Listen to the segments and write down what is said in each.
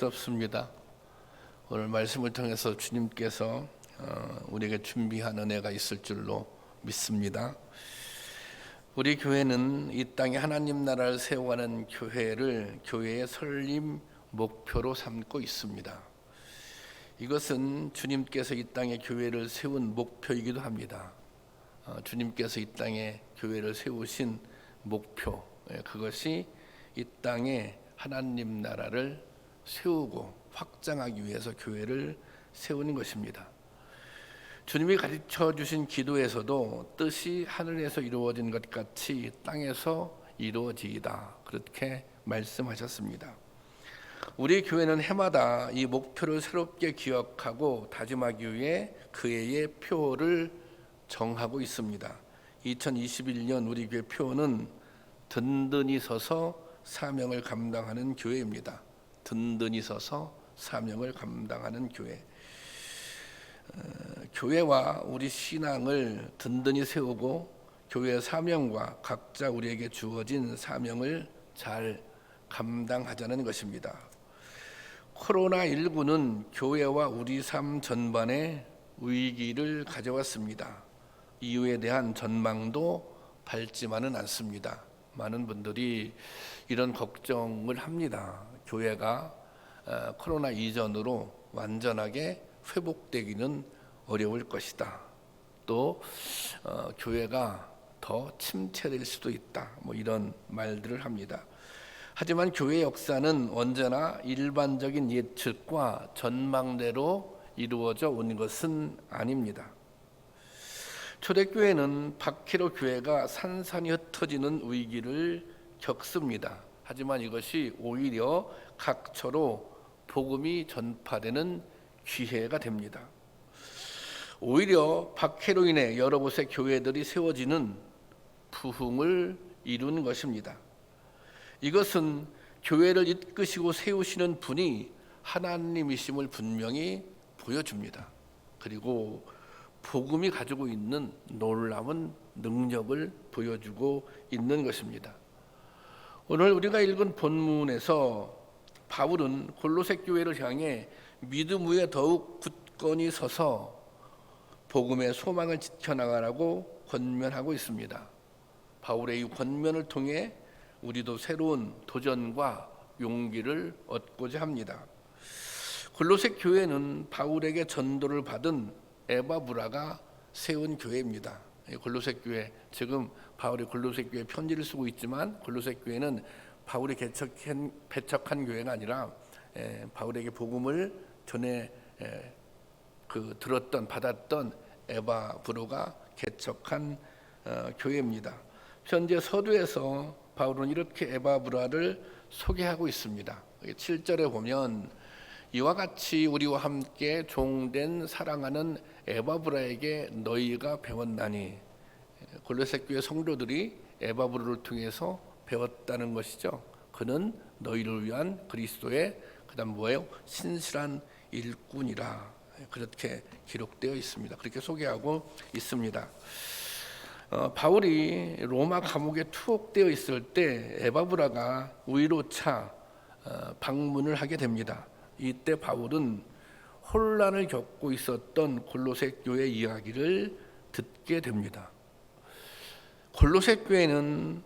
영광스럽습니다. 오늘 말씀을 통해서 주님께서 우리에게 준비한 은혜가 있을 줄로 믿습니다. 우리 교회는 이 땅에 하나님 나라를 세워가는 교회를 교회의 설립 목표로 삼고 있습니다. 이것은 주님께서 이 땅에 교회를 세운 목표이기도 합니다. 주님께서 이 땅에 교회를 세우신 목표, 그것이 이 땅에 하나님 나라를 세우고 확장하기 위해서 교회를 세우는 것입니다. 주님이 가르쳐 주신 기도에서도 뜻이 하늘에서 이루어진 것 같이 땅에서 이루어지이다, 그렇게 말씀하셨습니다. 우리 교회는 해마다 이 목표를 새롭게 기억하고 다짐하기 위해 그 해의 표를 정하고 있습니다. 2021년 우리 교회 표는 든든히 서서 사명을 감당하는 교회입니다. 든든히 서서 사명을 감당하는 교회. 교회와 우리 신앙을 든든히 세우고 교회의 사명과 각자 우리에게 주어진 사명을 잘 감당하자는 것입니다. 코로나19는 교회와 우리 삶 전반에 위기를 가져왔습니다. 이후에 대한 전망도 밝지만은 않습니다. 많은 분들이 이런 걱정을 합니다. 교회가 코로나 이전으로 완전하게 회복되기는 어려울 것이다. 또 교회가 더 침체될 수도 있다. 이런 말들을 합니다. 하지만 교회 역사는 언제나 일반적인 예측과 전망대로 이루어져 온 것은 아닙니다. 초대교회는 박해로 교회가 산산이 흩어지는 위기를 겪습니다. 하지만 이것이 오히려 각처로 복음이 전파되는 기회가 됩니다. 오히려 박해로 인해 여러 곳의 교회들이 세워지는 부흥을 이루는 것입니다. 이것은 교회를 이끄시고 세우시는 분이 하나님이심을 분명히 보여줍니다. 그리고 복음이 가지고 있는 놀라운 능력을 보여주고 있는 것입니다. 오늘 우리가 읽은 본문에서 바울은 골로새 교회를 향해 믿음 위에 더욱 굳건히 서서 복음의 소망을 지켜나가라고 권면하고 있습니다. 바울의 이 권면을 통해 우리도 새로운 도전과 용기를 얻고자 합니다. 골로새 교회는 바울에게 전도를 받은 에바브라가 세운 교회입니다. 골로새 교회, 지금 바울이 골로새 교회 편지를 쓰고 있지만 골로새 교회는 바울이 개척한 교회가 아니라 바울에게 복음을 전에 받았던 에바브로가 개척한 교회입니다. 현재 서두에서 바울은 이렇게 에바브라를 소개하고 있습니다. 7절에 보면 이와 같이 우리와 함께 종된 사랑하는 에바브라에게 너희가 배웠나니, 골로새 교회 성도들이 에바브라를 통해서 배웠다는 것이죠. 그는 너희를 위한 그리스도의 신실한 일꾼이라, 그렇게 기록되어 있습니다. 그렇게 소개하고 있습니다. 바울이 로마 감옥에 투옥되어 있을 때 에바브라가 의로차 방문을 하게 됩니다. 이때 바울은 혼란을 겪고 있었던 골로새 교회 이야기를 듣게 됩니다. 골로새 교회는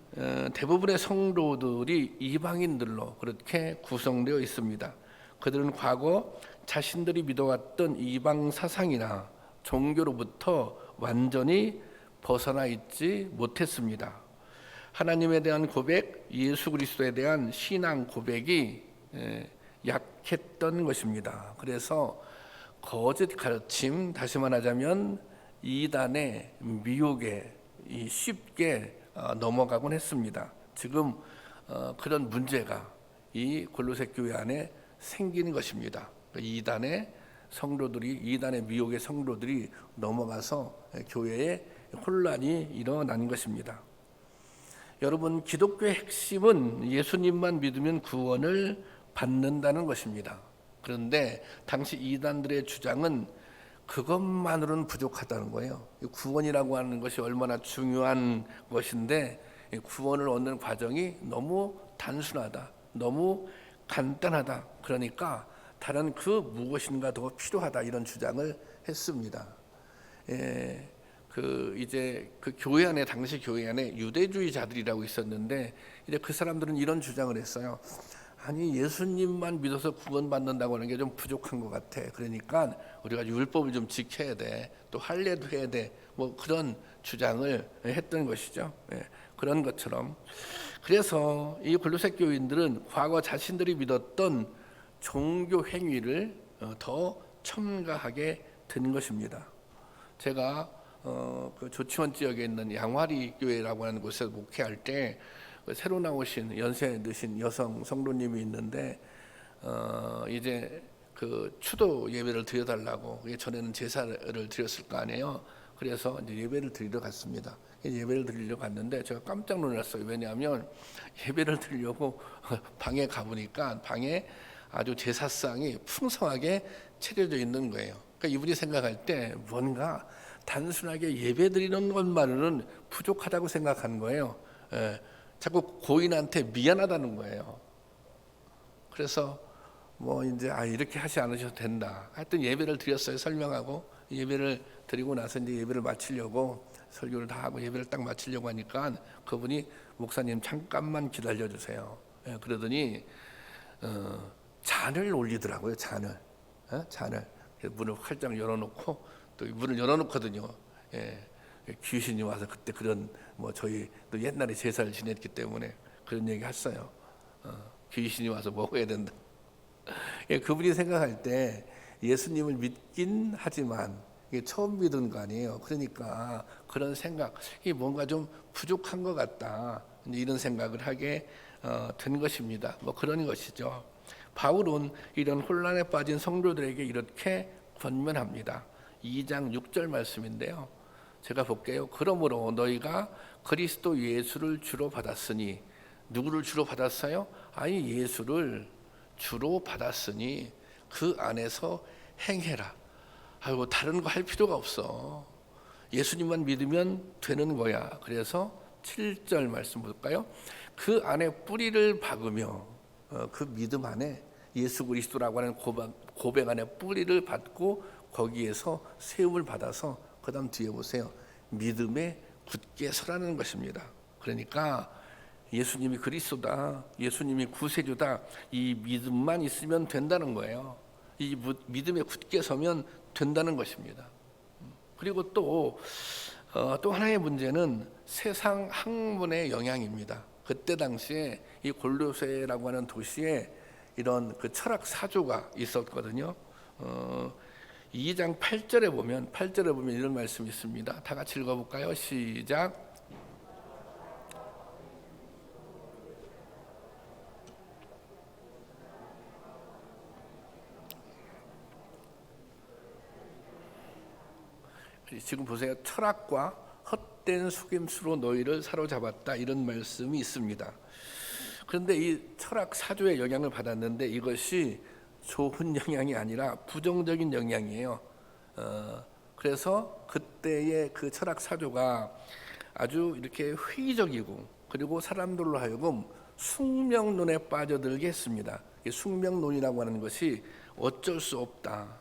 대부분의 성도들이 이방인들로 그렇게 구성되어 있습니다. 그들은 과거 자신들이 믿어왔던 이방 사상이나 종교로부터 완전히 벗어나 있지 못했습니다. 하나님에 대한 고백, 예수 그리스도에 대한 신앙 고백이 약했던 것입니다. 그래서 거짓 가르침, 다시 말하자면 이단의 미혹에 쉽게 넘어가곤 했습니다. 지금 그런 문제가 이 골로새 교회 안에 생기는 것입니다. 이단의 미혹의 성도들이 넘어가서 교회에 혼란이 일어난 것입니다. 여러분, 기독교의 핵심은 예수님만 믿으면 구원을 받는다는 것입니다. 그런데 당시 이단들의 주장은 그것만으로는 부족하다는 거예요. 구원이라고 하는 것이 얼마나 중요한 것인데 구원을 얻는 과정이 너무 단순하다, 너무 간단하다, 그러니까 다른 그 무엇인가 더 필요하다 이런 주장을 했습니다. 이제 그 교회 안에 당시 교회 안에 유대주의자들이라고 있었는데 이제 그 사람들은 이런 주장을 했어요. 아니 예수님만 믿어서 구원받는다고 하는 게 좀 부족한 것 같아. 그러니까 우리가 율법을 좀 지켜야 돼. 또 할례도 해야 돼. 뭐 그런 주장을 했던 것이죠. 그런 것처럼 그래서 이 골로새 교인들은 과거 자신들이 믿었던 종교 행위를 더 첨가하게 된 것입니다. 제가 그 조치원 지역에 있는 양화리 교회라고 하는 곳에서 목회할 때 새로 나오신 연세 드신 여성 성도님이 있는데 이제 그 추도 예배를 드려달라고 전에는 제사를 드렸을 거 아니에요. 그래서 이제 예배를 드리러 갔습니다. 예배를 드리러 갔는데 제가 깜짝 놀랐어요. 왜냐하면 예배를 드리려고 방에 가보니까 방에 아주 제사상이 풍성하게 차려져 있는 거예요. 그러니까 이분이 생각할 때 뭔가 단순하게 예배 드리는 것만으로는 부족하다고 생각하는 거예요. 자꾸 고인한테 미안하다는 거예요. 그래서 뭐 이제 이렇게 하지 않으셔도 된다. 하여튼 예배를 드렸어요. 설명하고 예배를 드리고 나서 이제 예배를 마치려고 설교를 다 하고 예배를 딱 마치려고 하니까 그분이 목사님 잠깐만 기다려 주세요. 그러더니 잔을 올리더라고요. 잔을. 문을 활짝 열어놓고 또 문을 열어놓거든요. 귀신이 와서 그때 그런 뭐 저희 또 옛날에 제사를 지냈기 때문에 그런 얘기 했어요. 귀신이 와서 먹어야 된다. 그분이 생각할 때 예수님을 믿긴 하지만 이게 처음 믿은 거 아니에요. 그러니까 그런 생각이 뭔가 좀 부족한 것 같다. 이런 생각을 하게 된 것입니다. 뭐 그런 것이죠. 바울은 이런 혼란에 빠진 성도들에게 이렇게 권면합니다. 2장 6절 말씀인데요. 제가 볼게요. 그러므로 너희가 그리스도 예수를 주로 받았으니 누구를 주로 받았어요? 아니 예수를 주로 받았으니 그 안에서 행해라. 아이고 다른 거 할 필요가 없어. 예수님만 믿으면 되는 거야. 그래서 7절 말씀 볼까요? 그 안에 뿌리를 박으며 그 믿음 안에 예수 그리스도라고 하는 고백 안에 뿌리를 받고 거기에서 세움을 받아서 그 다음 뒤에 보세요. 믿음에 굳게 서라는 것입니다. 그러니까 예수님이 그리스도다, 예수님이 구세주다, 이 믿음만 있으면 된다는 거예요. 이 믿음에 굳게 서면 된다는 것입니다. 그리고 또 하나의 문제는 세상 학문의 영향입니다. 그때 당시에 이 골로새라고 하는 도시에 이런 그 철학 사조가 있었거든요. 2장 8절에 보면 이런 말씀이 있습니다. 다 같이 읽어볼까요? 시작. 지금 보세요. 철학과 헛된 속임수로 너희를 사로잡았다 이런 말씀이 있습니다. 그런데 이 철학 사조의 영향을 받았는데 이것이 좋은 영향이 아니라 부정적인 영향이에요. 그래서 그때의 그 철학 사조가 아주 이렇게 회의적이고 그리고 사람들로 하여금 숙명론에 빠져들게 했습니다. 숙명론이라고 하는 것이 어쩔 수 없다.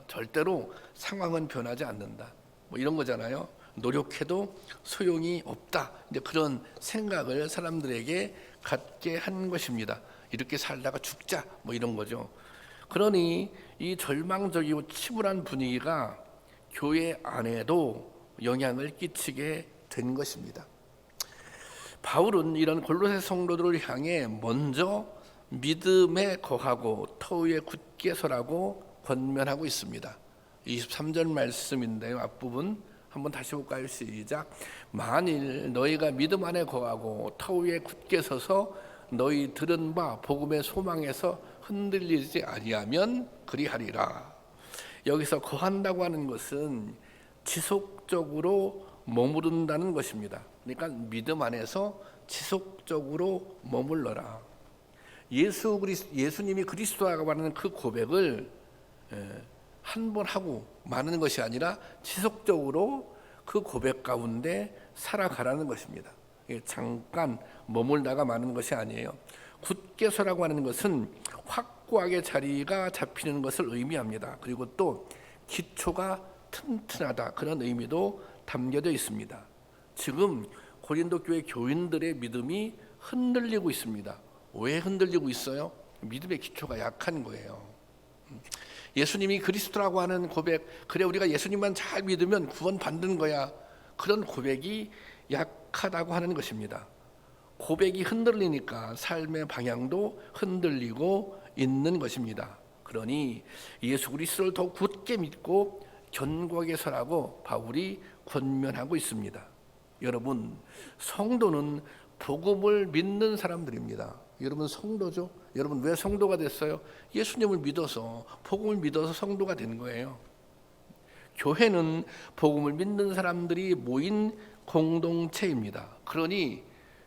절대로 상황은 변하지 않는다. 뭐 이런 거잖아요. 노력해도 소용이 없다. 이제 그런 생각을 사람들에게 갖게 한 것입니다. 이렇게 살다가 죽자. 뭐 이런 거죠. 그러니 이 절망적이고 침울한 분위기가 교회 안에도 영향을 끼치게 된 것입니다. 바울은 이런 골로새 성도들을 향해 먼저 믿음에 거하고 터 위에 굳게 서라고 권면하고 있습니다. 23절 말씀인데요. 앞부분 한번 다시 볼까요? 시작. 만일 너희가 믿음 안에 거하고 터 위에 굳게 서서 너희 들은 바 복음의 소망에서 흔들리지 아니하면 그리하리라. 여기서 거한다고 하는 것은 지속적으로 머무른다는 것입니다. 그러니까 믿음 안에서 지속적으로 머물러라. 예수님이 그리스도라고 하는 그 고백을 한 번 하고 마는 것이 아니라 지속적으로 그 고백 가운데 살아가라는 것입니다. 잠깐 머물다가 마는 것이 아니에요. 굳게 서라고 하는 것은 확고하게 자리가 잡히는 것을 의미합니다. 그리고 또 기초가 튼튼하다, 그런 의미도 담겨져 있습니다. 지금 고린도 교회 교인들의 믿음이 흔들리고 있습니다. 왜 흔들리고 있어요? 믿음의 기초가 약한 거예요. 예수님이 그리스도라고 하는 고백, 그래 우리가 예수님만 잘 믿으면 구원 받는 거야, 그런 고백이 약하다고 하는 것입니다. 고백이 흔들리니까 삶의 방향도 흔들리고 있는 것입니다. 그러니 예수 그리스도를 더 굳게 믿고 견고하게 서라고 바울이 권면하고 있습니다. 여러분, 성도는 복음을 믿는 사람들입니다. 여러분 성도죠? 여러분 왜 성도가 됐어요? 예수님을 믿어서, 복음을 믿어서 성도가 된 거예요. 교회는 복음을 믿는 사람들이 모인 공동체입니다. 그러니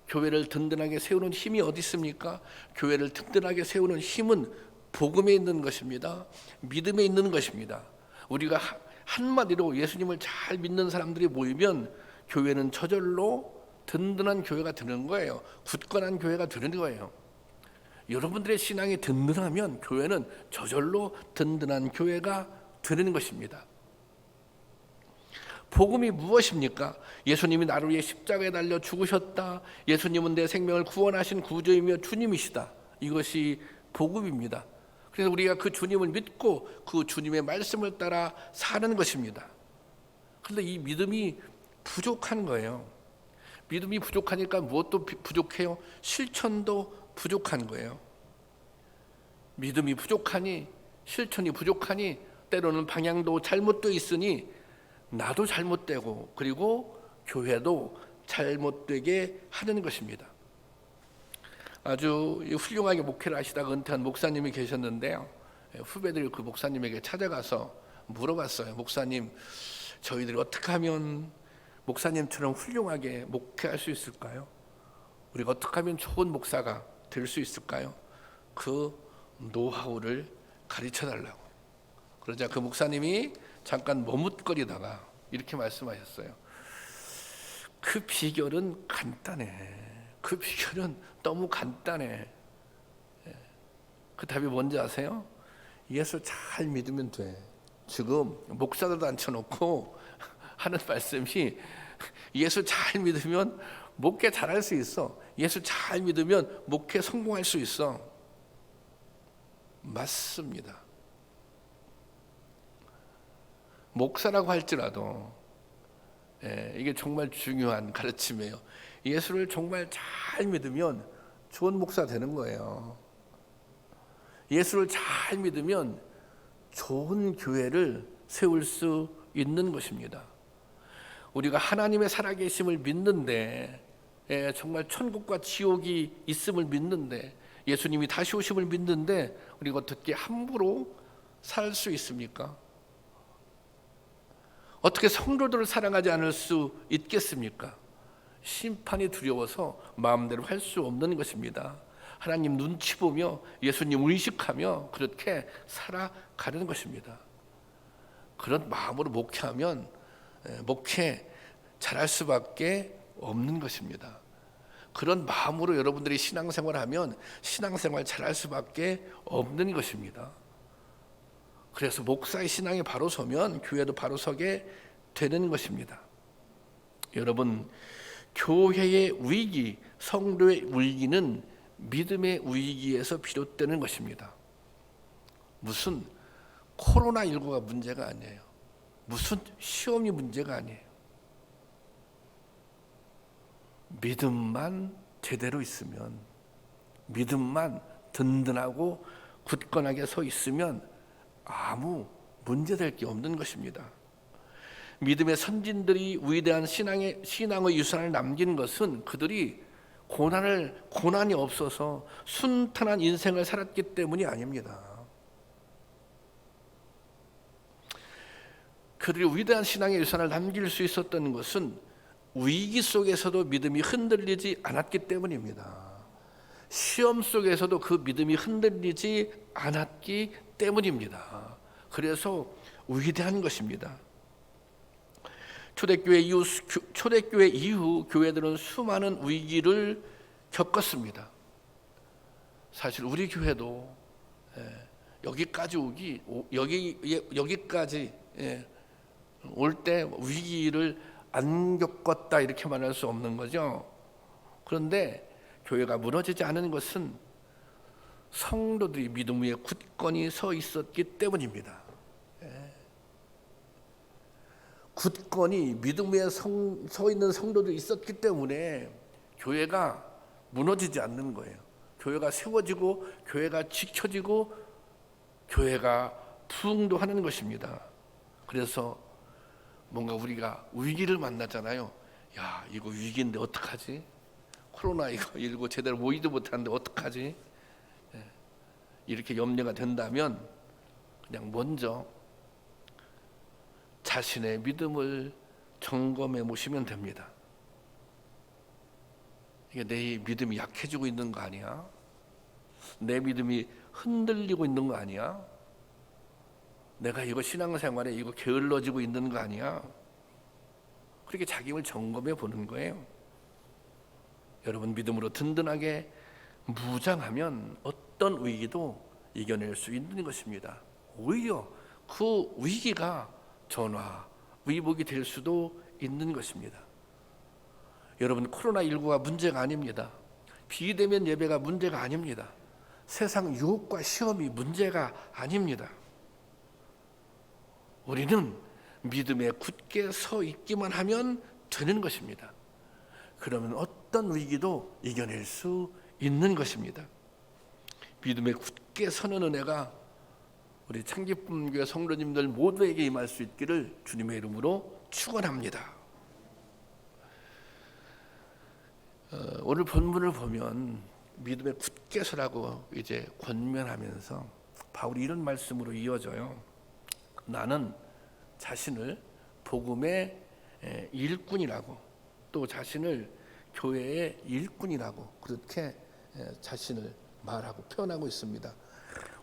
교회를 든든하게 세우는 힘이 어디 있습니까? 교회를 든든하게 세우는 힘은 복음에 있는 것입니다. 믿음에 있는 것입니다. 우리가 한마디로 예수님을 잘 믿는 사람들이 모이면 교회는 저절로 든든한 교회가 되는 거예요. 굳건한 교회가 되는 거예요. 여러분들의 신앙이 든든하면 교회는 저절로 든든한 교회가 되는 것입니다. 복음이 무엇입니까? 예수님이 나를 위해 십자가에 달려 죽으셨다. 예수님은 내 생명을 구원하신 구주이며 주님이시다. 이것이 복음입니다. 그래서 우리가 그 주님을 믿고 그 주님의 말씀을 따라 사는 것입니다. 그런데 이 믿음이 부족한 거예요. 믿음이 부족하니까 무엇도 부족해요? 실천도 부족한 거예요. 믿음이 부족하니, 실천이 부족하니, 때로는 방향도 잘못되어 있으니 나도 잘못되고, 그리고 교회도 잘못되게 하는 것입니다. 아주 훌륭하게 목회를 하시다가 은퇴한 목사님이 계셨는데요, 후배들이 그 목사님에게 찾아가서 물어봤어요. 목사님, 저희들이 어떻게 하면 목사님처럼 훌륭하게 목회할 수 있을까요? 우리가 어떻게 하면 좋은 목사가 될 수 있을까요? 그 노하우를 가르쳐 달라고. 그러자 그 목사님이 잠깐 머뭇거리다가 이렇게 말씀하셨어요. 그 비결은 간단해. 그 비결은 너무 간단해. 그 답이 뭔지 아세요? 예수 잘 믿으면 돼. 지금 목사들도 앉혀놓고 하는 말씀이 예수 잘 믿으면 목회 잘할 수 있어. 예수 잘 믿으면 목회 성공할 수 있어. 맞습니다. 목사라고 할지라도 이게 정말 중요한 가르침이에요. 예수를 정말 잘 믿으면 좋은 목사 되는 거예요. 예수를 잘 믿으면 좋은 교회를 세울 수 있는 것입니다. 우리가 하나님의 살아계심을 믿는데, 정말 천국과 지옥이 있음을 믿는데, 예수님이 다시 오심을 믿는데 우리가 어떻게 함부로 살 수 있습니까? 어떻게 성도들을 사랑하지 않을 수 있겠습니까? 심판이 두려워서 마음대로 할 수 없는 것입니다. 하나님 눈치 보며 예수님 의식하며 그렇게 살아가는 것입니다. 그런 마음으로 목회하면 목회 잘할 수밖에 없는 것입니다. 그런 마음으로 여러분들이 신앙생활을 하면 신앙생활 잘할 수밖에 없는 것입니다. 그래서 목사의 신앙이 바로 서면 교회도 바로 서게 되는 것입니다. 여러분, 교회의 위기, 성도의 위기는 믿음의 위기에서 비롯되는 것입니다. 무슨 코로나19가 문제가 아니에요. 무슨 시험이 문제가 아니에요. 믿음만 제대로 있으면, 믿음만 든든하고 굳건하게 서 있으면 아무 문제될 게 없는 것입니다. 믿음의 선진들이 위대한 신앙의 유산을 남긴 것은 그들이 고난이 없어서 순탄한 인생을 살았기 때문이 아닙니다. 그들이 위대한 신앙의 유산을 남길 수 있었던 것은 위기 속에서도 믿음이 흔들리지 않았기 때문입니다. 시험 속에서도 그 믿음이 흔들리지 않았기 때문입니다. 그래서 위대한 것입니다. 초대교회 이후 교회들은 수많은 위기를 겪었습니다. 사실 우리 교회도 여기까지 올 때 위기를 안 겪었다 이렇게 말할 수 없는 거죠. 그런데 교회가 무너지지 않은 것은 성도들이 믿음 위에 굳건히 서 있었기 때문입니다. 굳건히 믿음 위에 서 있는 성도들이 있었기 때문에 교회가 무너지지 않는 거예요. 교회가 세워지고 교회가 지켜지고 교회가 부흥도하는 것입니다. 그래서 뭔가 우리가 위기를 만나잖아요. 야, 이거 위기인데 어떡하지? 코로나19 제대로 모이도 못하는데 어떡하지? 이렇게 염려가 된다면 그냥 먼저 자신의 믿음을 점검해 보시면 됩니다. 이게 내 믿음이 약해지고 있는 거 아니야? 내 믿음이 흔들리고 있는 거 아니야? 내가 이거 신앙생활에 이거 게을러지고 있는 거 아니야? 그렇게 자기를 점검해 보는 거예요. 여러분 믿음으로 든든하게 무장하면 어떤 위기도 이겨낼 수 있는 것입니다. 오히려 그 위기가 전화, 위복이 될 수도 있는 것입니다. 여러분 코로나19가 문제가 아닙니다. 비대면 예배가 문제가 아닙니다. 세상 유혹과 시험이 문제가 아닙니다. 우리는 믿음에 굳게 서 있기만 하면 되는 것입니다. 그러면 어떤 위기도 이겨낼 수 있는 것입니다. 믿음에 굳게 서는 은혜가 우리 창기쁨교회 성도님들 모두에게 임할 수 있기를 주님의 이름으로 축원합니다. 오늘 본문을 보면 믿음에 굳게 서라고 이제 권면하면서 바울이 이런 말씀으로 이어져요. 나는 자신을 복음의 일꾼이라고, 또 자신을 교회의 일꾼이라고 그렇게 자신을 말하고 표현하고 있습니다.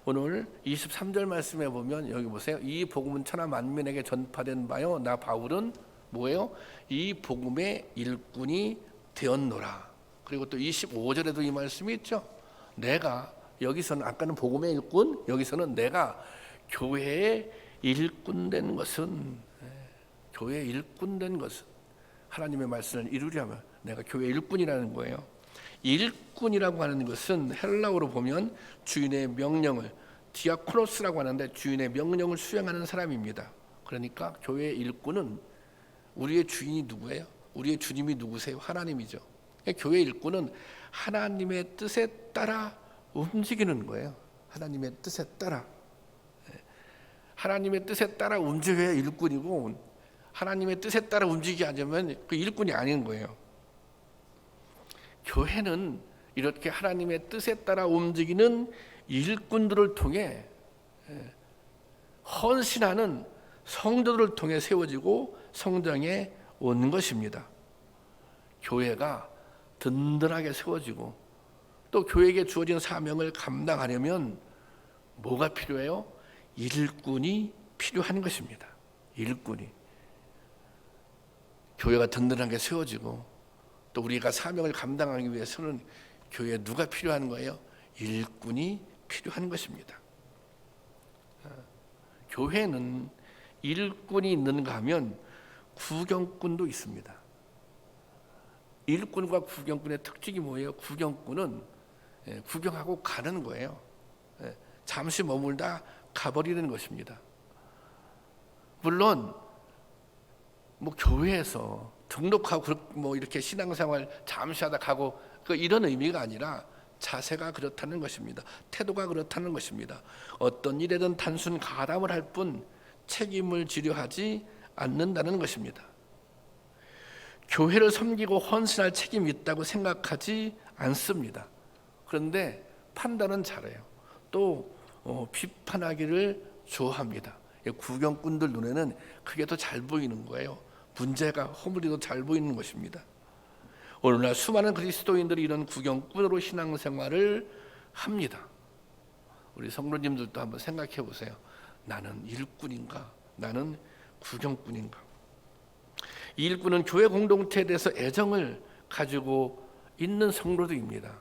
오늘 23절 말씀에 보면 여기 보세요. 이 복음은 천하 만민에게 전파된 바요 나 바울은 뭐예요? 이 복음의 일꾼이 되었노라. 그리고 또 25절에도 이 말씀이 있죠. 내가, 여기서는 아까는 복음의 일꾼, 여기서는 내가 교회의 일꾼 된 것은, 교회의 일꾼 된 것은 하나님의 말씀을 이루려면 내가 교회 일꾼이라는 거예요. 일꾼이라고 하는 것은 헬라어로 보면 주인의 명령을, 디아코노스라고 하는데 주인의 명령을 수행하는 사람입니다. 그러니까 교회의 일꾼은 우리의 주인이 누구예요? 우리의 주님이 누구세요? 하나님이죠. 교회 일꾼은 하나님의 뜻에 따라 움직이는 거예요. 하나님의 뜻에 따라. 하나님의 뜻에 따라 움직여야 일꾼이고, 하나님의 뜻에 따라 움직이지 않으면 그 일꾼이 아닌 거예요. 교회는 이렇게 하나님의 뜻에 따라 움직이는 일꾼들을 통해 헌신하는 성도들을 통해 세워지고 성장해 온 것입니다. 교회가 든든하게 세워지고 또 교회에게 주어진 사명을 감당하려면 뭐가 필요해요? 일꾼이 필요한 것입니다. 일꾼이. 교회가 든든하게 세워지고 또 우리가 사명을 감당하기 위해서는 교회에 누가 필요한 거예요? 일꾼이 필요한 것입니다. 교회는 일꾼이 있는가 하면 구경꾼도 있습니다. 일꾼과 구경꾼의 특징이 뭐예요? 구경꾼은 구경하고 가는 거예요. 잠시 머물다 가버리는 것입니다. 물론 뭐 교회에서 등록하고 뭐 이렇게 신앙생활 잠시 하다 가고 이런 의미가 아니라 자세가 그렇다는 것입니다. 태도가 그렇다는 것입니다. 어떤 일에든 단순 가담을 할 뿐 책임을 지려 하지 않는다는 것입니다. 교회를 섬기고 헌신할 책임이 있다고 생각하지 않습니다. 그런데 판단은 잘해요. 또 비판하기를 좋아합니다. 구경꾼들 눈에는 그게 더 잘 보이는 거예요. 문제가 허물이 더 잘 보이는 것입니다. 오늘날 수많은 그리스도인들이 이런 구경꾼으로 신앙생활을 합니다. 우리 성도님들도 한번 생각해 보세요. 나는 일꾼인가? 나는 구경꾼인가? 이 일꾼은 교회 공동체에 대해서 애정을 가지고 있는 성도들입니다.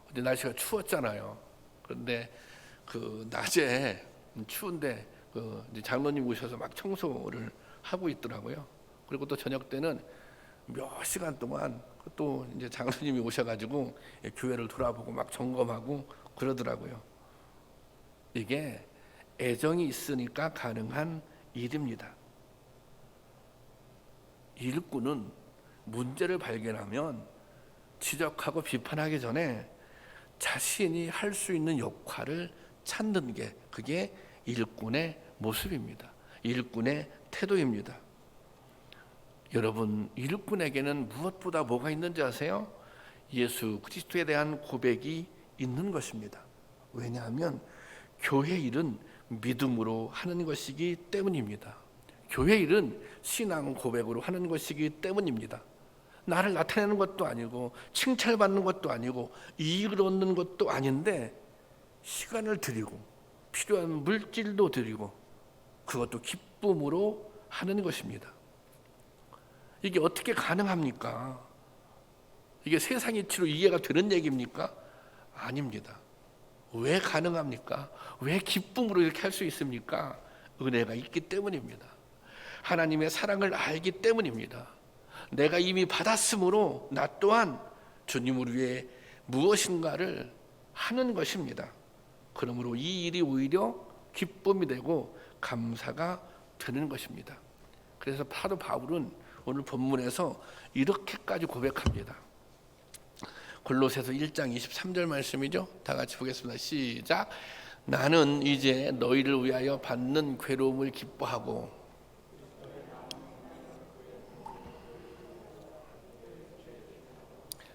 근데 날씨가 추웠잖아요. 그런데 그 낮에 추운데 그 이제 장로님 오셔서 막 청소를 하고 있더라고요. 그리고 또 저녁 때는 몇 시간 동안 또 이제 장로님이 오셔가지고 교회를 돌아보고 막 점검하고 그러더라고요. 이게 애정이 있으니까 가능한 일입니다. 일꾼은 문제를 발견하면 지적하고 비판하기 전에 자신이 할 수 있는 역할을 찾는 게 그게 일꾼의 모습입니다. 일꾼의 태도입니다. 여러분, 일꾼에게는 무엇보다 뭐가 있는지 아세요? 예수 그리스도에 대한 고백이 있는 것입니다. 왜냐하면 교회 일은 믿음으로 하는 것이기 때문입니다. 교회 일은 신앙 고백으로 하는 것이기 때문입니다. 나를 나타내는 것도 아니고 칭찬받는 것도 아니고 이익을 얻는 것도 아닌데 시간을 드리고 필요한 물질도 드리고 그것도 기쁨으로 하는 것입니다. 이게 어떻게 가능합니까? 이게 세상 이치로 이해가 되는 얘기입니까? 아닙니다. 왜 가능합니까? 왜 기쁨으로 이렇게 할 수 있습니까? 은혜가 있기 때문입니다. 하나님의 사랑을 알기 때문입니다. 내가 이미 받았으므로 나 또한 주님을 위해 무엇인가를 하는 것입니다. 그러므로 이 일이 오히려 기쁨이 되고 감사가 되는 것입니다. 그래서 사도 바울은 오늘 본문에서 이렇게까지 고백합니다. 골로새서 1장 23절 말씀이죠. 다 같이 보겠습니다. 시작. 나는 이제 너희를 위하여 받는 괴로움을 기뻐하고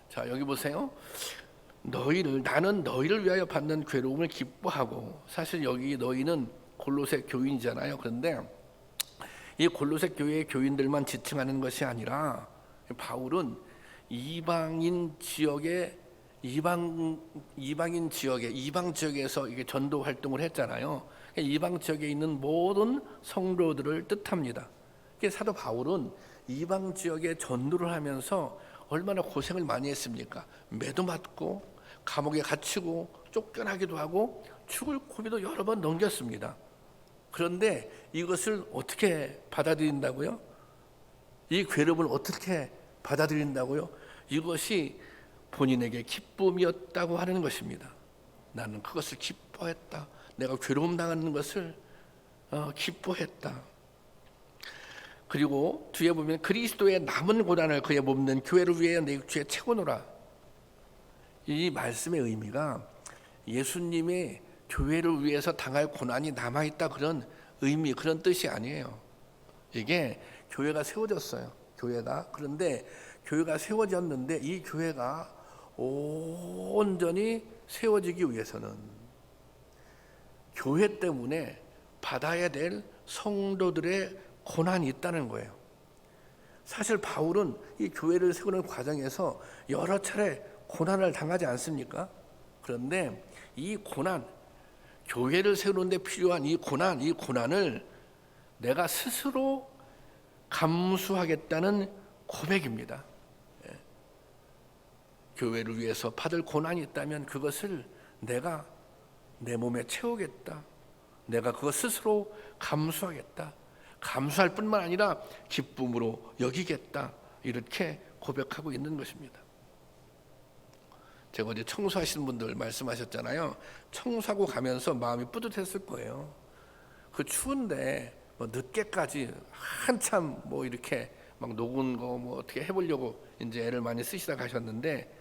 자 여기 보세요. 나는 너희를 위하여 받는 괴로움을 기뻐하고 사실 여기 너희는 골로새 교인이잖아요. 그런데 이 골로새 교회의 교인들만 지칭하는 것이 아니라 바울은 이방 지역에서 이게 전도 활동을 했잖아요. 이방 지역에 있는 모든 성도들을 뜻합니다. 사도 바울은 이방 지역에 전도를 하면서 얼마나 고생을 많이 했습니까? 매도 맞고 감옥에 갇히고 쫓겨나기도 하고 죽을 고비도 여러 번 넘겼습니다. 그런데 이것을 어떻게 받아들인다고요? 이 괴로움을 어떻게 받아들인다고요? 이것이 본인에게 기쁨이었다고 하는 것입니다. 나는 그것을 기뻐했다. 내가 괴로움 당하는 것을 기뻐했다. 그리고 뒤에 보면 그리스도의 남은 고난을 그의 몸된 교회를 위해 내 육체에 채우노라. 이 말씀의 의미가 예수님의 교회를 위해서 당할 고난이 남아있다 그런 의미, 그런 뜻이 아니에요. 이게 교회가 세워졌어요. 그런데 교회가 세워졌는데 이 교회가 온전히 세워지기 위해서는 교회 때문에 받아야 될 성도들의 고난이 있다는 거예요. 사실 바울은 이 교회를 세우는 과정에서 여러 차례 고난을 당하지 않습니까? 그런데 이 고난, 교회를 세우는 데 필요한 이 고난을 내가 스스로 감수하겠다는 고백입니다. 교회를 위해서 받을 고난이 있다면 그것을 내가 내 몸에 채우겠다. 내가 그것 스스로 감수하겠다. 감수할 뿐만 아니라 기쁨으로 여기겠다. 이렇게 고백하고 있는 것입니다. 제가 어제 청소하시는 분들 말씀하셨잖아요. 청소하고 가면서 마음이 뿌듯했을 거예요. 그 추운데 늦게까지 한참 이렇게 막 녹은 거 어떻게 해보려고 이제 애를 많이 쓰시다 가셨는데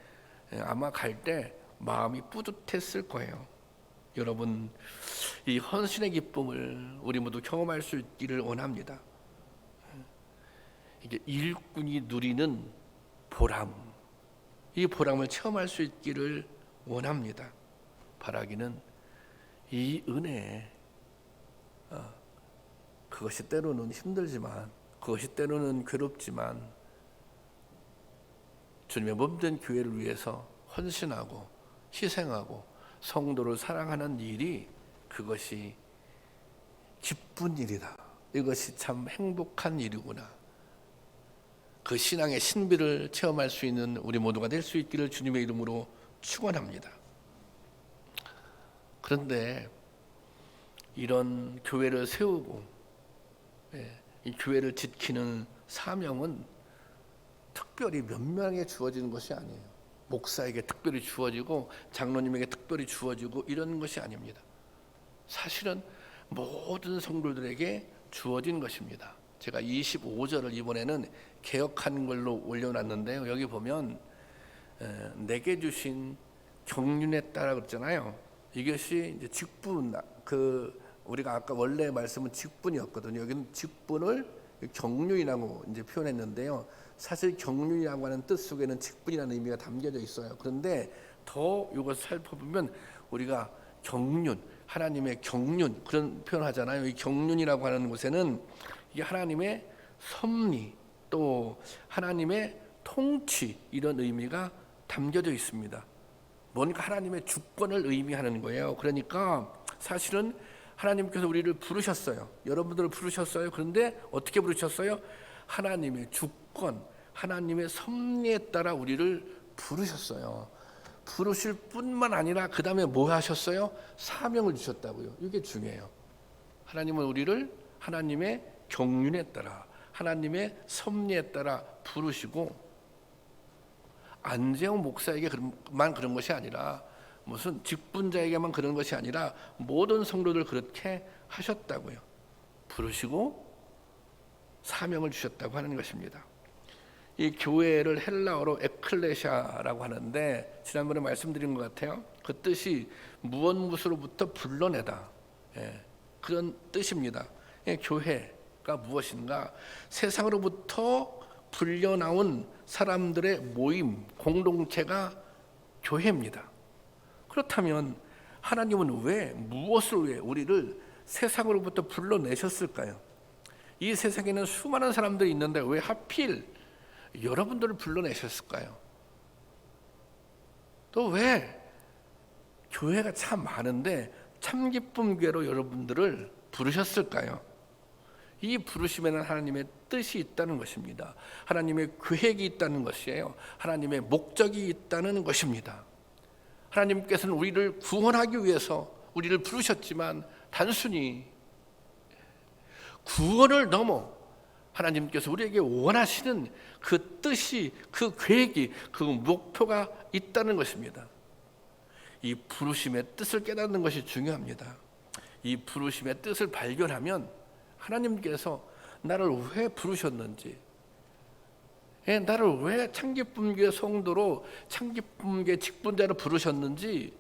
아마 갈 때 마음이 뿌듯했을 거예요. 여러분, 이 헌신의 기쁨을 우리 모두 경험할 수 있기를 원합니다. 이게 일꾼이 누리는 보람, 이 보람을 체험할 수 있기를 원합니다. 바라기는 이 은혜, 그것이 때로는 힘들지만, 그것이 때로는 괴롭지만 주님의 몸된 교회를 위해서 헌신하고 희생하고 성도를 사랑하는 일이 그것이 기쁜 일이다. 이것이 참 행복한 일이구나. 그 신앙의 신비를 체험할 수 있는 우리 모두가 될 수 있기를 주님의 이름으로 축원합니다. 그런데 이런 교회를 세우고 이 교회를 지키는 사명은 특별히 몇 명에게 주어지는 것이 아니에요. 목사에게 특별히 주어지고 장로님에게 특별히 주어지고 이런 것이 아닙니다. 사실은 모든 성도들에게 주어진 것입니다. 제가 25절을 이번에는 개역한 걸로 올려놨는데요. 여기 보면 내게 주신 경륜에 따라 그랬잖아요. 이것이 이제 직분, 우리가 아까 원래 말씀은 직분이었거든요. 여기는 직분을 경륜이라고 이제 표현했는데요. 사실 경륜이라고 하는 뜻 속에는 직분이라는 의미가 담겨져 있어요. 그런데 더 이것을 살펴보면 우리가 경륜, 하나님의 경륜 그런 표현하잖아요. 이 경륜이라고 하는 곳에는 이게 하나님의 섭리 또 하나님의 통치 이런 의미가 담겨져 있습니다. 뭔가 하나님의 주권을 의미하는 거예요. 그러니까 사실은 하나님께서 우리를 부르셨어요. 여러분들을 부르셨어요. 그런데 어떻게 부르셨어요? 하나님의 주권, 하나님의 섭리에 따라 우리를 부르셨어요. 부르실 뿐만 아니라 그 다음에 뭐 하셨어요? 사명을 주셨다고요. 이게 중요해요. 하나님은 우리를 하나님의 경륜에 따라 하나님의 섭리에 따라 부르시고 안재홍 목사에게만 그런 것이 아니라 무슨 직분자에게만 그런 것이 아니라 모든 성도들 그렇게 하셨다고요. 부르시고 사명을 주셨다고 하는 것입니다. 이 교회를 헬라어로 에클레시아라고 하는데 지난번에 말씀드린 것 같아요. 그 뜻이 무엇 무엇으로부터 불러내다 그런 뜻입니다. 교회가 무엇인가? 세상으로부터 불려나온 사람들의 모임, 공동체가 교회입니다. 그렇다면 하나님은 왜 무엇을 위해 우리를 세상으로부터 불러내셨을까요? 이 세상에는 수많은 사람들이 있는데 왜 하필 여러분들을 불러내셨을까요? 또 왜 교회가 참 많은데 참기쁨교회로 여러분들을 부르셨을까요? 이 부르심에는 하나님의 뜻이 있다는 것입니다. 하나님의 계획이 있다는 것이에요. 하나님의 목적이 있다는 것입니다. 하나님께서는 우리를 구원하기 위해서 우리를 부르셨지만 단순히 구원을 넘어 하나님께서 우리에게 원하시는 그 뜻이, 그 계획이, 그 목표가 있다는 것입니다. 이 부르심의 뜻을 깨닫는 것이 중요합니다. 이 부르심의 뜻을 발견하면 하나님께서 나를 왜 부르셨는지, 나를 왜 창기쁨교회 성도로 창기쁨교회 직분자로 부르셨는지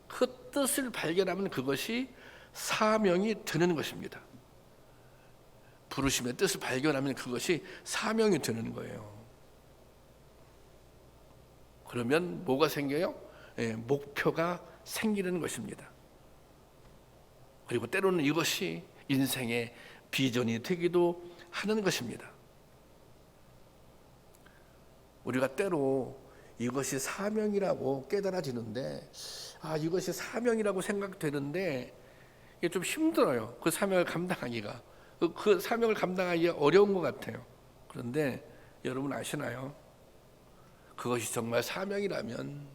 그 뜻을 발견하면 그것이 사명이 되는 것입니다. 부르심의 뜻을 발견하면 그것이 사명이 되는 거예요. 그러면 뭐가 생겨요? 목표가 생기는 것입니다. 그리고 때로는 이것이 인생의 비전이 되기도 하는 것입니다. 우리가 때로 이것이 사명이라고 깨달아지는데 이것이 사명이라고 생각되는데 이게 좀 힘들어요. 그 사명을 감당하기가. 그 사명을 감당하기가 어려운 것 같아요. 그런데 여러분 아시나요? 그것이 정말 사명이라면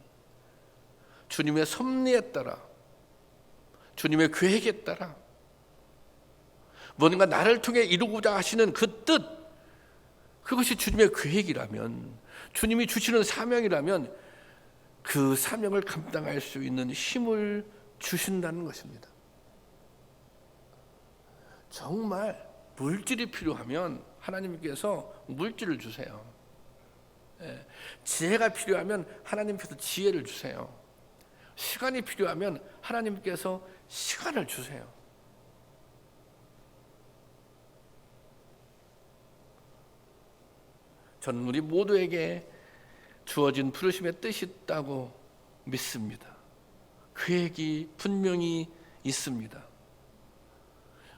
주님의 섭리에 따라 주님의 계획에 따라 뭔가 나를 통해 이루고자 하시는 그 뜻, 그것이 주님의 계획이라면 주님이 주시는 사명이라면 그 사명을 감당할 수 있는 힘을 주신다는 것입니다. 정말 물질이 필요하면 하나님께서 물질을 주세요. 지혜가 필요하면 하나님께서 지혜를 주세요. 시간이 필요하면 하나님께서 시간을 주세요. 저는 우리 모두에게 주어진 부르심의 뜻이 있다고 믿습니다. 계획이 분명히 있습니다.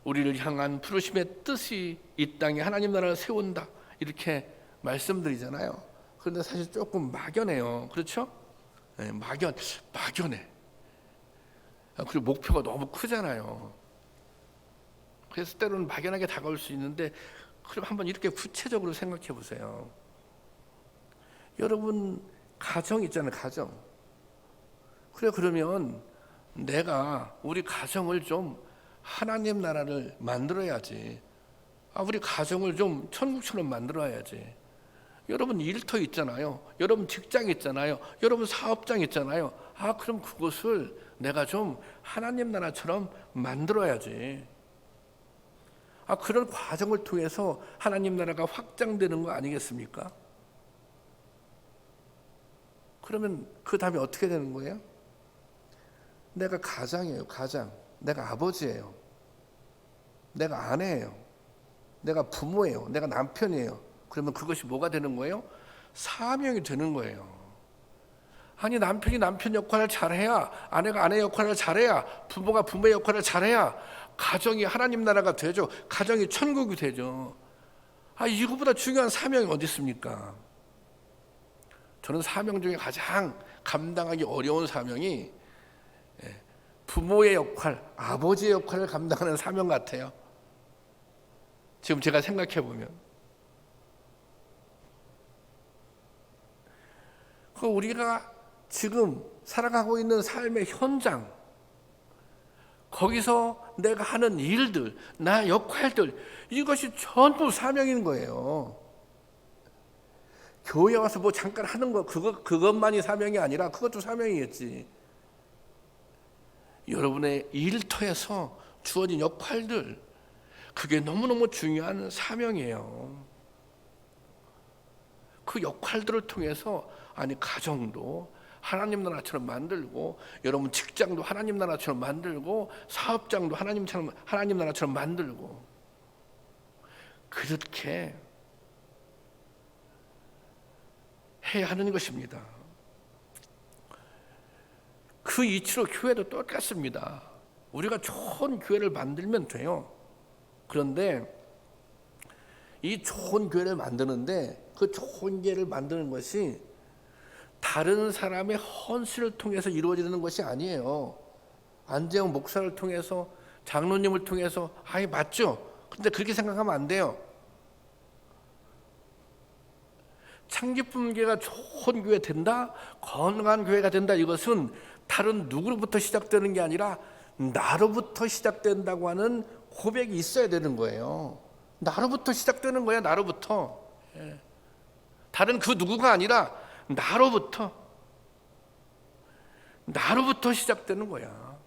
우리를 향한 부르심의 뜻이 이 땅에 하나님 나라를 세운다 이렇게 말씀드리잖아요. 그런데 사실 조금 막연해요. 그렇죠? 막연해. 그리고 목표가 너무 크잖아요. 그래서 때로는 막연하게 다가올 수 있는데 그럼 한번 이렇게 구체적으로 생각해 보세요. 여러분 가정 있잖아요. 가정. 그러면 내가 우리 가정을 좀 하나님 나라를 만들어야지. 우리 가정을 좀 천국처럼 만들어야지. 여러분 일터 있잖아요. 여러분 직장 있잖아요. 여러분 사업장 있잖아요. 그럼 그것을 내가 좀 하나님 나라처럼 만들어야지. 그런 과정을 통해서 하나님 나라가 확장되는 거 아니겠습니까? 그러면 그 다음에 어떻게 되는 거예요? 내가 가장이에요. 가장. 내가 아버지예요. 내가 아내예요. 내가 부모예요. 내가 남편이에요. 그러면 그것이 뭐가 되는 거예요? 사명이 되는 거예요. 아니, 남편이 남편 역할을 잘해야, 아내가 아내 역할을 잘해야, 부모가 부모의 역할을 잘해야 가정이 하나님 나라가 되죠. 가정이 천국이 되죠. 이거보다 중요한 사명이 어디 있습니까? 저는 사명 중에 가장 감당하기 어려운 사명이 부모의 역할, 아버지의 역할을 감당하는 사명 같아요. 지금 제가 생각해 보면 우리가 지금 살아가고 있는 삶의 현장, 거기서 내가 하는 일들, 나의 역할들, 이것이 전부 사명인 거예요. 교회 와서 뭐 잠깐 하는 거, 그것만이 사명이 아니라 그것도 사명이겠지. 여러분의 일터에서 주어진 역할들, 그게 너무너무 중요한 사명이에요. 그 역할들을 통해서 가정도 하나님 나라처럼 만들고, 여러분 직장도 하나님 나라처럼 만들고, 사업장도 하나님 나라처럼 만들고, 그렇게 해야 하는 것입니다. 그 이치로 교회도 똑같습니다. 우리가 좋은 교회를 만들면 돼요. 그런데 이 좋은 교회를 만드는데 그 좋은 교회를 만드는 것이 다른 사람의 헌신을 통해서 이루어지는 것이 아니에요. 안재영 목사를 통해서, 장로님을 통해서, 맞죠? 근데 그렇게 생각하면 안 돼요. 창기쁨교회가 좋은 교회 된다, 건강한 교회가 된다, 이것은 다른 누구로부터 시작되는 게 아니라 나로부터 시작된다고 하는 고백이 있어야 되는 거예요. 나로부터 시작되는 거야. 나로부터. 다른 그 누구가 아니라 나로부터 시작되는 거야.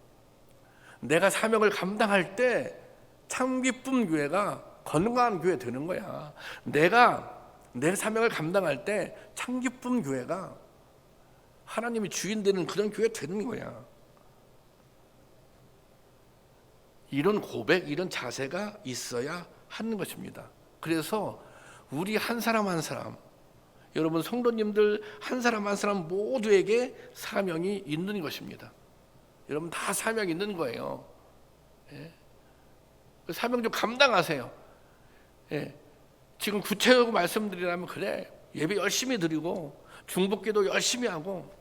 내가 사명을 감당할 때 창기쁨 교회가 건강한 교회 되는 거야. 내가 내 사명을 감당할 때 창기쁨 교회가 하나님이 주인 되는 그런 교회 되는 거야. 이런 고백, 이런 자세가 있어야 하는 것입니다. 그래서 우리 한 사람 한 사람, 여러분 성도님들 한 사람 한 사람 모두에게 사명이 있는 것입니다. 여러분 다 사명이 있는 거예요. 그 사명 좀 감당하세요. 지금 구체적으로 말씀드리라면, 그래, 예배 열심히 드리고 중복기도 열심히 하고,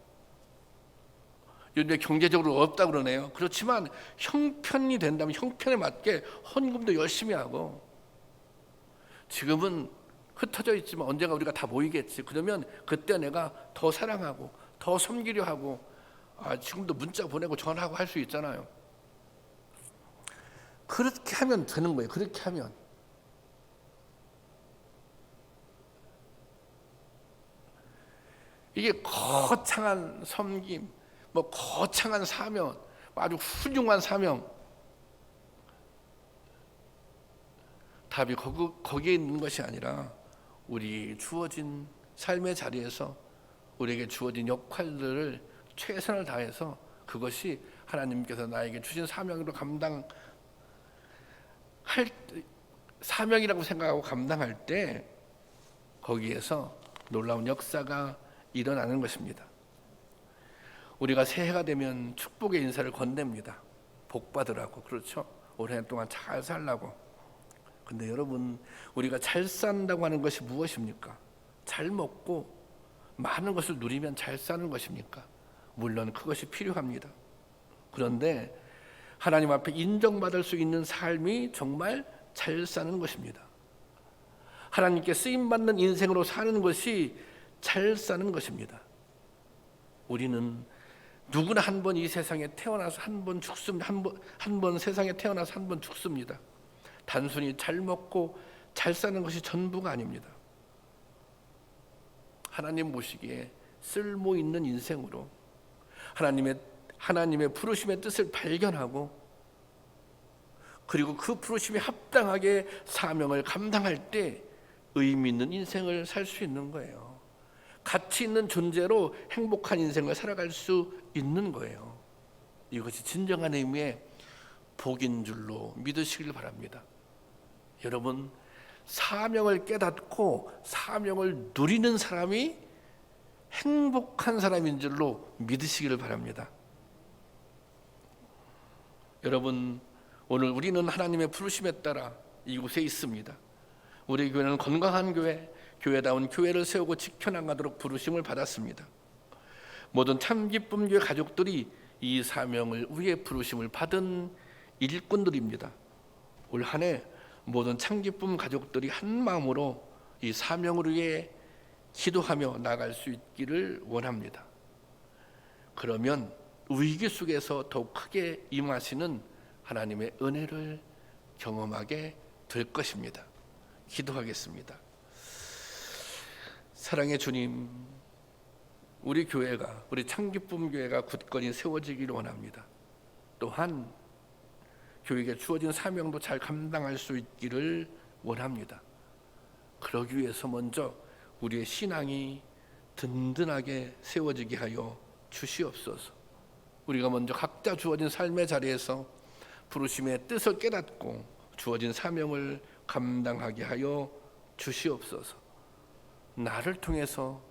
요즘에 경제적으로 어렵다 그러네요. 그렇지만 형편이 된다면 형편에 맞게 헌금도 열심히 하고, 지금은 흩어져 있지만 언젠가 우리가 다 모이겠지. 그러면 그때 내가 더 사랑하고 더 섬기려 하고, 지금도 문자 보내고 전화하고 할 수 있잖아요. 그렇게 하면 되는 거예요. 그렇게 하면. 이게 거창한 섬김, 거창한 사명, 아주 훌륭한 사명, 답이 거기에 있는 것이 아니라 우리 주어진 삶의 자리에서 우리에게 주어진 역할들을 최선을 다해서, 그것이 하나님께서 나에게 주신 사명으로 감당할 사명이라고 생각하고 감당할 때 거기에서 놀라운 역사가 일어나는 것입니다. 우리가 새해가 되면 축복의 인사를 건넵니다. 복 받으라고. 그렇죠? 올해 동안 잘 살라고. 근데 여러분, 우리가 잘 산다고 하는 것이 무엇입니까? 잘 먹고 많은 것을 누리면 잘 사는 것입니까? 물론 그것이 필요합니다. 그런데 하나님 앞에 인정받을 수 있는 삶이 정말 잘 사는 것입니다. 하나님께 쓰임받는 인생으로 사는 것이 잘 사는 것입니다. 우리는 누구나 한 번 이 세상에 태어나서 한 번 죽습니다. 한 번 세상에 태어나서 한 번 죽습니다. 단순히 잘 먹고 잘 사는 것이 전부가 아닙니다. 하나님 보시기에 쓸모 있는 인생으로 하나님의 부르심의 뜻을 발견하고, 그리고 그 부르심에 합당하게 사명을 감당할 때 의미 있는 인생을 살 수 있는 거예요. 가치 있는 존재로 행복한 인생을 살아갈 수 있는 거예요. 이것이 진정한 의미의 복인 줄로 믿으시길 바랍니다. 여러분, 사명을 깨닫고 사명을 누리는 사람이 행복한 사람인 줄로 믿으시기를 바랍니다. 여러분, 오늘 우리는 하나님의 부르심에 따라 이곳에 있습니다. 우리 교회는 건강한 교회, 교회다운 교회를 세우고 지켜나가도록 부르심을 받았습니다. 모든 참기쁨교회 가족들이 이 사명을 위해 부르심을 받은 일꾼들입니다. 올 한 해 모든 참기쁨 가족들이 한 마음으로 이 사명을 위해 기도하며 나갈 수 있기를 원합니다. 그러면 위기 속에서 더욱 크게 임하시는 하나님의 은혜를 경험하게 될 것입니다. 기도하겠습니다. 사랑의 주님, 우리 교회가, 우리 참기쁨 교회가 굳건히 세워지기를 원합니다. 또한 교회에 주어진 사명도 잘 감당할 수 있기를 원합니다. 그러기 위해서 먼저 우리의 신앙이 든든하게 세워지게 하여 주시옵소서. 우리가 먼저 각자 주어진 삶의 자리에서 부르심의 뜻을 깨닫고 주어진 사명을 감당하게 하여 주시옵소서. 나를 통해서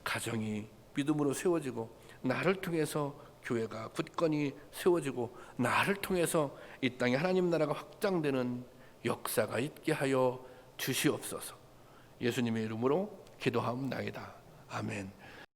가정이 믿음으로 세워지고, 나를 통해서 교회가 굳건히 세워지고, 나를 통해서 이 땅에 하나님 나라가 확장되는 역사가 있게 하여 주시옵소서. 예수님의 이름으로 기도하옵나이다. 아멘.